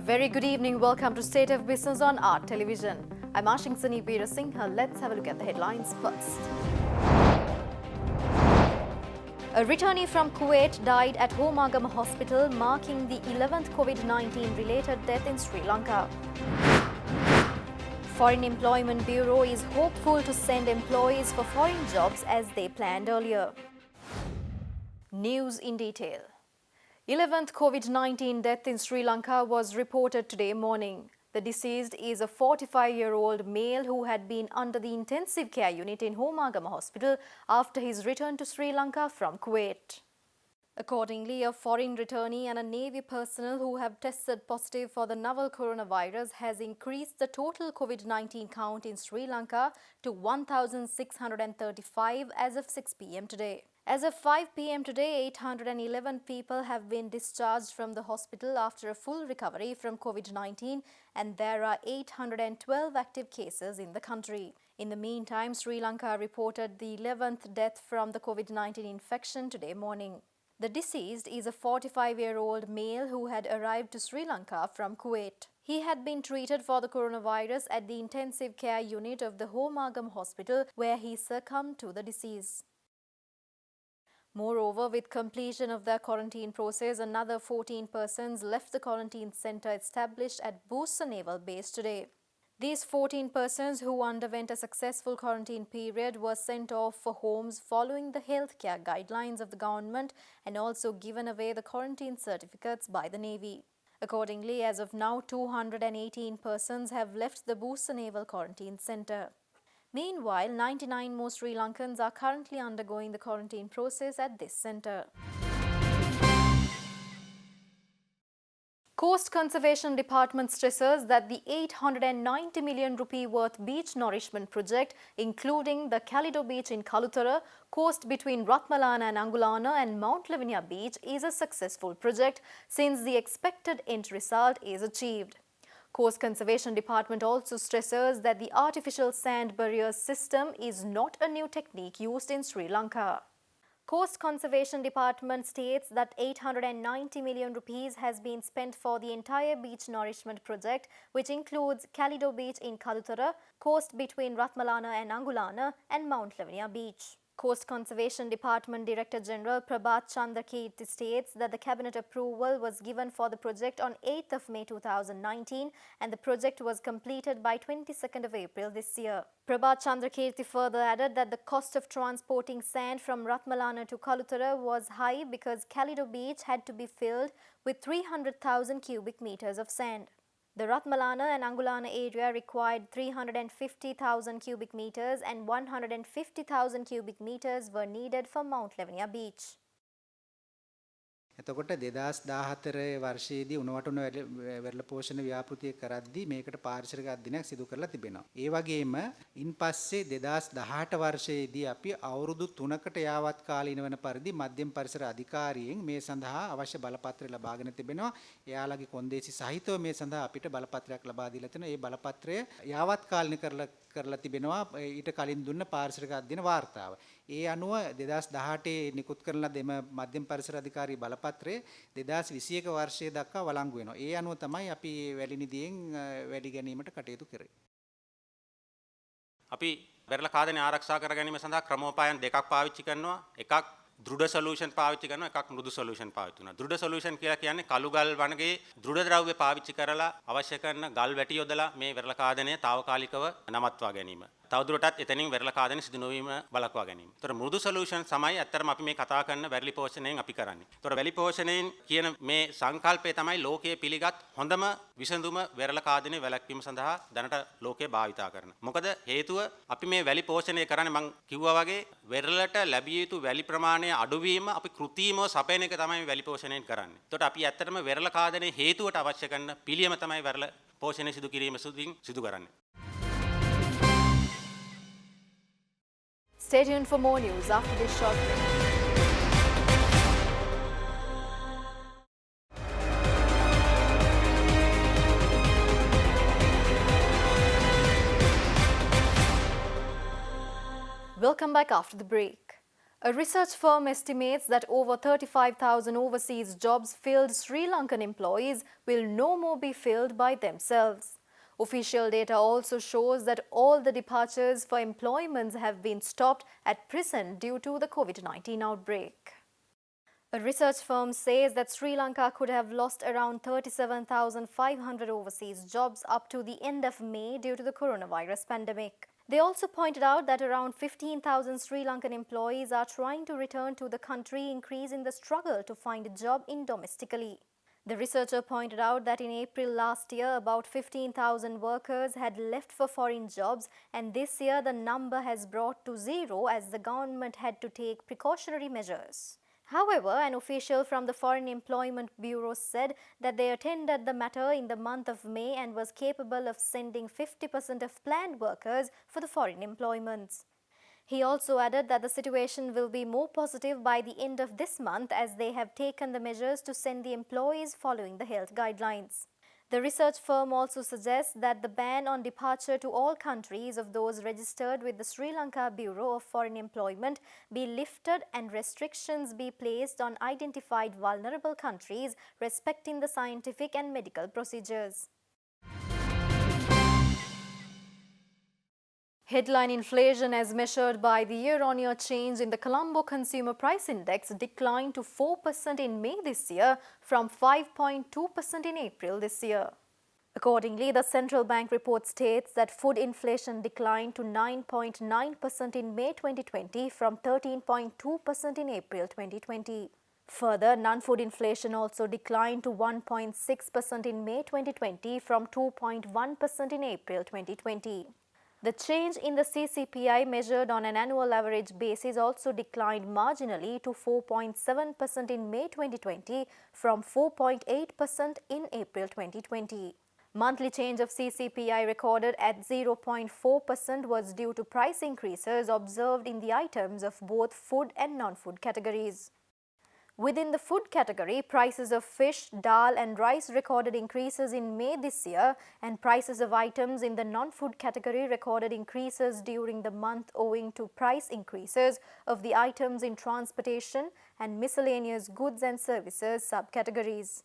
Very good evening. Welcome to State of Business on Art Television. I'm Ashingsani Veerasinghe. Let's have a look at the headlines first. A returnee from Kuwait died at Homagama Hospital, marking the 11th COVID-19 related death in Sri Lanka. Foreign Employment Bureau is hopeful to send employees for foreign jobs as they planned earlier. News in detail. 11th COVID-19 death in Sri Lanka was reported today morning. The deceased is a 45-year-old male who had been under the intensive care unit in Homagama Hospital after his return to Sri Lanka from Kuwait. Accordingly, a foreign returnee and a Navy personnel who have tested positive for the novel coronavirus has increased the total COVID-19 count in Sri Lanka to 1,635 as of 6 p.m. today. As of 5 p.m. today, 811 people have been discharged from the hospital after a full recovery from COVID-19, and there are 812 active cases in the country. In the meantime, Sri Lanka reported the 11th death from the COVID-19 infection today morning. The deceased is a 45-year-old male who had arrived to Sri Lanka from Kuwait. He had been treated for the coronavirus at the intensive care unit of the Homagam Hospital, where he succumbed to the disease. Moreover, with completion of their quarantine process, another 14 persons left the quarantine center established at Busa Naval Base today. These 14 persons who underwent a successful quarantine period were sent off for homes following the healthcare guidelines of the government and also given away the quarantine certificates by the Navy. Accordingly, as of now, 218 persons have left the Busa Naval Quarantine Center. Meanwhile, 99 more Sri Lankans are currently undergoing the quarantine process at this center. Coast Conservation Department stresses that the 890 million rupee worth beach nourishment project, including the Calido Beach in Kalutara, coast between Ratmalana and Angulana and Mount Lavinia Beach, is a successful project since the expected end result is achieved. Coast Conservation Department also stresses that the artificial sand barrier system is not a new technique used in Sri Lanka. Coast Conservation Department states that 890 million rupees has been spent for the entire beach nourishment project, which includes Calido Beach in Kalutara, coast between Ratmalana and Angulana, and Mount Lavinia Beach. Coast Conservation Department Director General Prabhat Chandrakirti states that the cabinet approval was given for the project on 8th of May 2019 and the project was completed by 22nd of April this year. Prabhat Chandrakirti further added that the cost of transporting sand from Ratmalana to Kalutara was high because Calido Beach had to be filled with 300,000 cubic meters of sand. The Ratmalana and Angulana area required 350,000 cubic meters and 150,000 cubic meters were needed for Mount Lavinia Beach. එතකොට 2014 වර්ෂයේදී උණුවටුන වෙරළ පෝෂණ ව්‍යාපෘතිය කරද්දී මේකට පාරිසරික අධ්‍යයනයක් සිදු කරලා තිබෙනවා. ඒ වගේම ඉන්පස්සේ 2018 වර්ෂයේදී අපි අවුරුදු 3කට යාවත් කාලීන වන පරිදි මධ්‍යම පරිසර අධිකාරියෙන් මේ සඳහා අවශ්‍ය බලපත්‍රය ලබාගෙන තිබෙනවා. එයාලගේ කොන්දේසි සහිතව මේ සඳහා අපිට බලපත්‍රයක් ලබා දීලා තිනවා. ඒ බලපත්‍රය යාවත් කාලීන කරලා තිබෙනවා ඊට කලින් දුන්න පාරිසරික අධ්‍යයන වාර්තාව. ඒ අනුව 2018 නිකුත් කරන ලද එම මධ්‍යම පරිසර අධිකාරී බලපත්‍රය 2021 වර්ෂයේ දක්වා වළංගු වෙනවා. ඒ අනුව තමයි අපි වැලි නිදියෙන් වැඩි ගැනීමට කටයුතු කරේ. අපි වෙරළ කාදනය ආරක්ෂා කර ගැනීම සඳහා ක්‍රමෝපායන් දෙකක් පාවිච්චි කරනවා. එකක් දෘඩ සොලියුෂන් පාවිච්චි කරනවා, එකක් මෘදු සොලියුෂන් පාවිච්චි කරනවා. දෘඩ සොලියුෂන් කියලා කියන්නේ කළු ගල් වනගේ දෘඩ ද්‍රව්‍ය පාවිච්චි කරලා අවශ්‍ය කරන ගල් වැටි යොදලා මේ වෙරළ කාදනය తాවකාලිකව නවත්වා ගැනීම. තවදුරටත් එතනින් වෙරළ කාදනය සිදු නොවීම බලක්වා ගැනීම. ඒතර මෘදු සොලියුෂන් තමයි ඇත්තටම අපි මේ කතා කරන වැලි පෝෂණයෙන් අපි කරන්නේ. ඒතර වැලි පෝෂණයෙන් කියන මේ සංකල්පය තමයි ලෝකයේ පිළිගත් හොඳම විසඳුම වෙරළ කාදනය වැළැක්වීම සඳහා දැනට ලෝකයේ භාවිතා කරන. මොකද හේතුව අපි මේ වැලි පෝෂණය කරන්නේ මම කිව්වා වගේ වෙරළට ලැබිය යුතු වැලි ප්‍රමාණය අඩුවීම අපි කෘත්‍රිමව සපයන එක තමයි වැලි පෝෂණයෙන් කරන්නේ. ඒතකොට අපි ඇත්තටම වෙරළ කාදනයේ හේතුවට අවශ්‍ය කරන පිළියම තමයි වෙරළ පෝෂණය සිදු කිරීම සිදු කරන්නේ. Stay tuned for more news after this short break. Welcome back after the break. A research firm estimates that over 35,000 overseas jobs filled Sri Lankan employees will no more be filled by themselves. Official data also shows that all the departures for employments have been stopped at present due to the COVID-19 outbreak. A research firm says that Sri Lanka could have lost around 37,500 overseas jobs up to the end of May due to the coronavirus pandemic. They also pointed out that around 15,000 Sri Lankan employees are trying to return to the country, increasing the struggle to find a job in domestically. The researcher pointed out that in April last year, about 15,000 workers had left for foreign jobs, and this year the number has brought to zero as the government had to take precautionary measures. However, an official from the Foreign Employment Bureau said that they attended the matter in the month of May and was capable of sending 50% of planned workers for the foreign employments. He also added that the situation will be more positive by the end of this month as they have taken the measures to send the employees following the health guidelines. The research firm also suggests that the ban on departure to all countries of those registered with the Sri Lanka Bureau of Foreign Employment be lifted and restrictions be placed on identified vulnerable countries respecting the scientific and medical procedures. Headline inflation as measured by the year-on-year change in the Colombo Consumer Price Index declined to 4% in May this year from 5.2% in April this year. Accordingly, the central bank report states that food inflation declined to 9.9% in May 2020 from 13.2% in April 2020. Further, non-food inflation also declined to 1.6% in May 2020 from 2.1% in April 2020. The change in the CCPI measured on an annual average basis also declined marginally to 4.7% in May 2020 from 4.8% in April 2020. Monthly change of CCPI recorded at 0.4% was due to price increases observed in the items of both food and non-food categories. Within the food category, prices of fish, dal and rice recorded increases in May this year, and prices of items in the non-food category recorded increases during the month owing to price increases of the items in transportation and miscellaneous goods and services subcategories.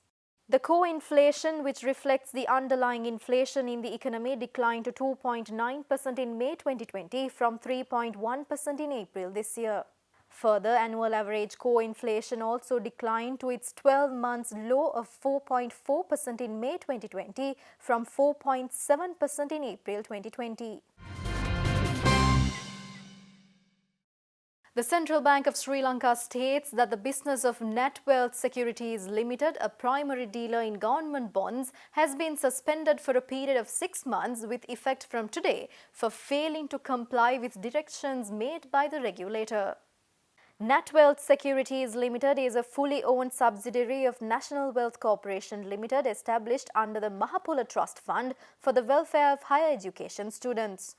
The core inflation, which reflects the underlying inflation in the economy, declined to 2.9% in May 2020 from 3.1% in April this year. Further, annual average core inflation also declined to its 12 months low of 4.4% in May 2020 from 4.7% in April 2020. The Central Bank of Sri Lanka states that the business of NatWealth Securities Limited, a primary dealer in government bonds, has been suspended for a period of 6 months with effect from today for failing to comply with directions made by the regulator. NatWealth Securities Limited is a fully owned subsidiary of National Wealth Corporation Limited established under the Mahapula Trust Fund for the welfare of higher education students.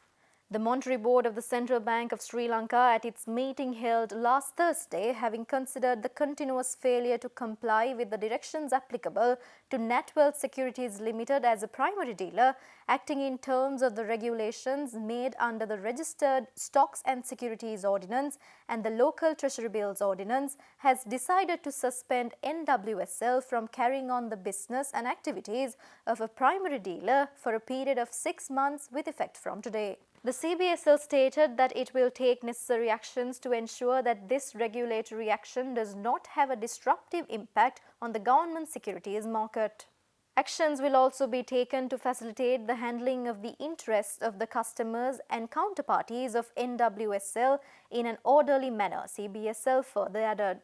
The Monetary Board of the Central Bank of Sri Lanka at its meeting held last Thursday, having considered the continuous failure to comply with the directions applicable to NatWealth Securities Limited as a primary dealer, acting in terms of the regulations made under the Registered Stocks and Securities Ordinance and the Local Treasury Bills Ordinance, has decided to suspend NWSL from carrying on the business and activities of a primary dealer for a period of 6 months with effect from today. The CBSL stated that it will take necessary actions to ensure that this regulatory action does not have a disruptive impact on the government securities market. Actions will also be taken to facilitate the handling of the interests of the customers and counterparties of NWSL in an orderly manner, CBSL further added.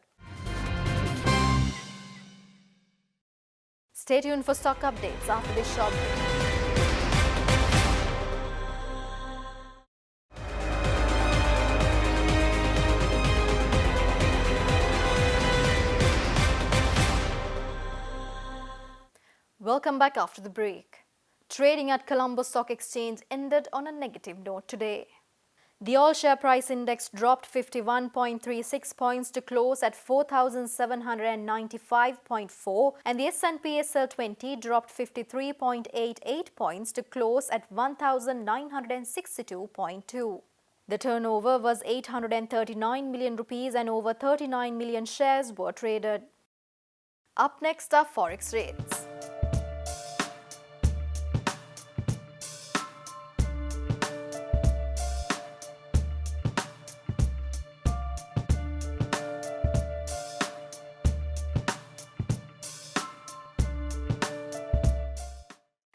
Stay tuned for stock updates after this short break. Welcome back after the break. Trading at Colombo Stock Exchange ended on a negative note today. The all-share price index dropped 51.36 points to close at 4,795.4 and the S&P SL 20 dropped 53.88 points to close at 1,962.2. The turnover was 839 million rupees and over 39 million shares were traded. Up next are forex rates.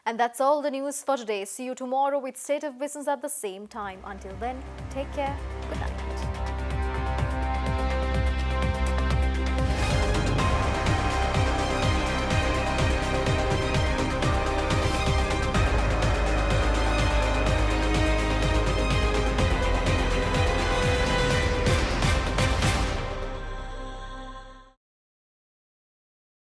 And that's all the news for today. See you tomorrow with State of Business at the same time. Until then, take care.